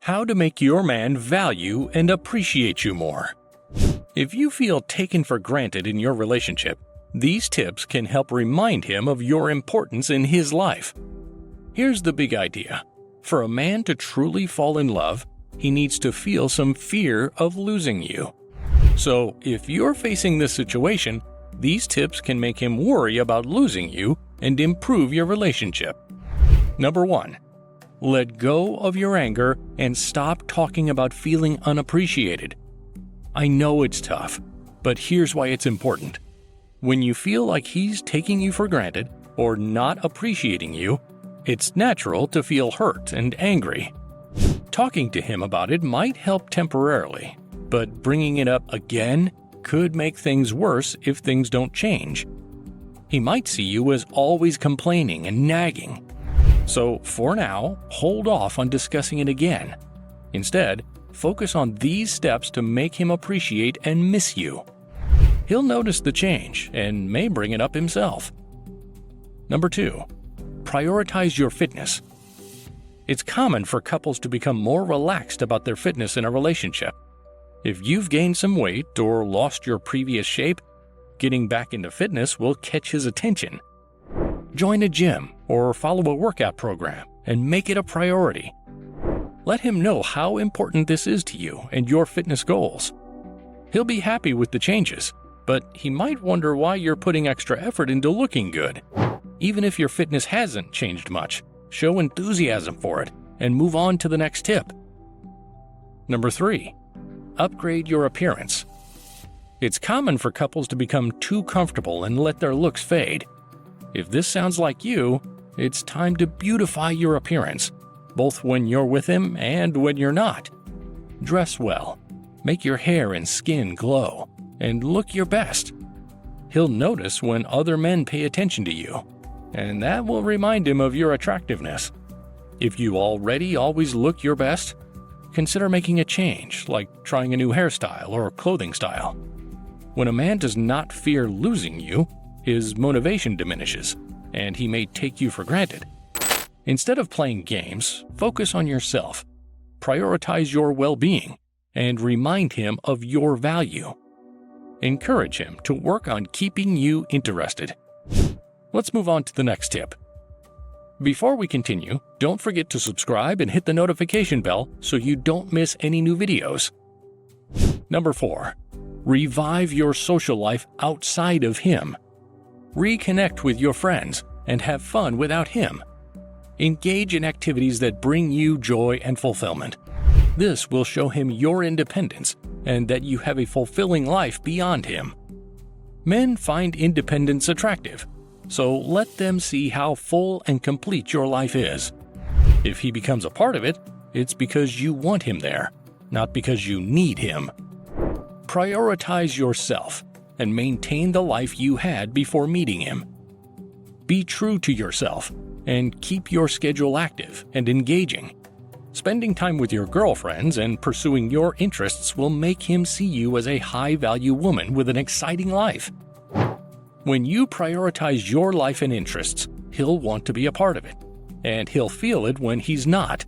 How to make your man value and appreciate you more. If you feel taken for granted in your relationship, these tips can help remind him of your importance in his life. Here's the big idea. For a man to truly fall in love, he needs to feel some fear of losing you. So, if you're facing this situation, these tips can make him worry about losing you and improve your relationship. Number 1. Let go of your anger and stop talking about feeling unappreciated. I know it's tough, but here's why it's important. When you feel like he's taking you for granted or not appreciating you, it's natural to feel hurt and angry. Talking to him about it might help temporarily, but bringing it up again could make things worse if things don't change. He might see you as always complaining and nagging. So, for now, hold off on discussing it again. Instead, focus on these steps to make him appreciate and miss you. He'll notice the change and may bring it up himself. Number 2. Prioritize your fitness. It's common for couples to become more relaxed about their fitness in a relationship. If you've gained some weight or lost your previous shape, getting back into fitness will catch his attention. Join a gym or follow a workout program and make it a priority. Let him know how important this is to you and your fitness goals. He'll be happy with the changes, but he might wonder why you're putting extra effort into looking good. Even if your fitness hasn't changed much, show enthusiasm for it and move on to the next tip. Number 3. Upgrade your appearance. It's common for couples to become too comfortable and let their looks fade. If this sounds like you, it's time to beautify your appearance, both when you're with him and when you're not. Dress well, make your hair and skin glow, and look your best. He'll notice when other men pay attention to you, and that will remind him of your attractiveness. If you already always look your best, consider making a change, like trying a new hairstyle or clothing style. When a man does not fear losing you, his motivation diminishes, and he may take you for granted. Instead of playing games, focus on yourself. Prioritize your well-being, and remind him of your value. Encourage him to work on keeping you interested. Let's move on to the next tip. Before we continue, don't forget to subscribe and hit the notification bell so you don't miss any new videos. Number 4. Revive your social life outside of him. Reconnect with your friends and have fun without him. Engage in activities that bring you joy and fulfillment. This will show him your independence and that you have a fulfilling life beyond him. Men find independence attractive, so let them see how full and complete your life is. If he becomes a part of it, it's because you want him there, not because you need him. Prioritize yourself and maintain the life you had before meeting him. Be true to yourself and keep your schedule active and engaging. Spending time with your girlfriends and pursuing your interests will make him see you as a high-value woman with an exciting life. When you prioritize your life and interests, he'll want to be a part of it, and he'll feel it when he's not.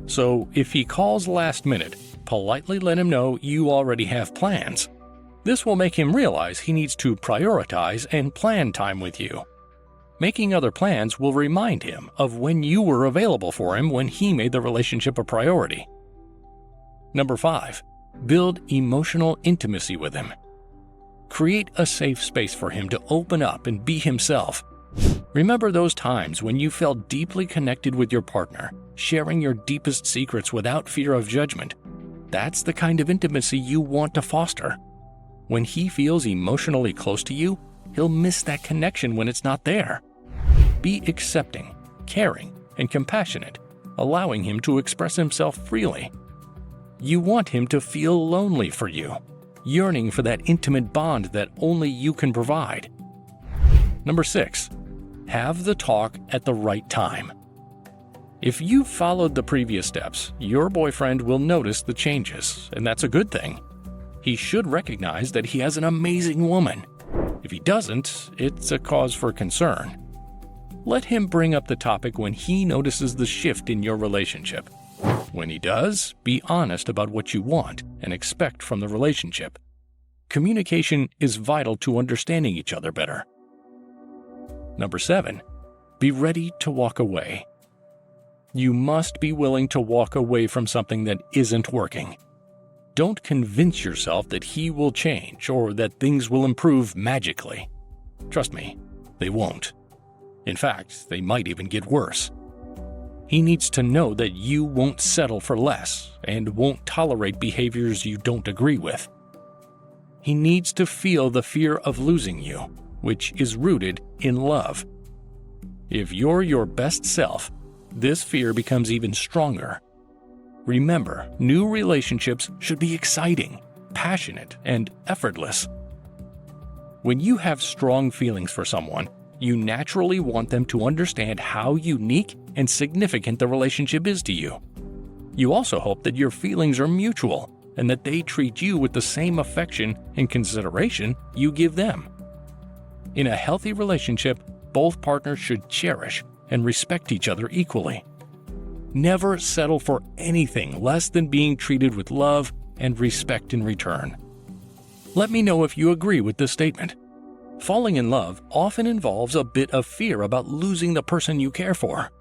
So if he calls last minute, politely let him know you already have plans. This will make him realize he needs to prioritize and plan time with you. Making other plans will remind him of when you were available for him when he made the relationship a priority. Number 5. Build emotional intimacy with him. Create a safe space for him to open up and be himself. Remember those times when you felt deeply connected with your partner, sharing your deepest secrets without fear of judgment. That's the kind of intimacy you want to foster. When he feels emotionally close to you, he'll miss that connection when it's not there. Be accepting, caring, and compassionate, allowing him to express himself freely. You want him to feel lonely for you, yearning for that intimate bond that only you can provide. Number 6. Have the talk at the right time. If you've followed the previous steps, your boyfriend will notice the changes, and that's a good thing. He should recognize that he has an amazing woman. If he doesn't, it's a cause for concern. Let him bring up the topic when he notices the shift in your relationship. When he does, be honest about what you want and expect from the relationship. Communication is vital to understanding each other better. Number 7. Be ready to walk away. You must be willing to walk away from something that isn't working. Don't convince yourself that he will change or that things will improve magically. Trust me, they won't. In fact, they might even get worse. He needs to know that you won't settle for less and won't tolerate behaviors you don't agree with. He needs to feel the fear of losing you, which is rooted in love. If you're your best self, this fear becomes even stronger. Remember, new relationships should be exciting, passionate, and effortless. When you have strong feelings for someone, you naturally want them to understand how unique and significant the relationship is to you. You also hope that your feelings are mutual and that they treat you with the same affection and consideration you give them. In a healthy relationship, both partners should cherish and respect each other equally. Never settle for anything less than being treated with love and respect in return. Let me know if you agree with this statement. Falling in love often involves a bit of fear about losing the person you care for.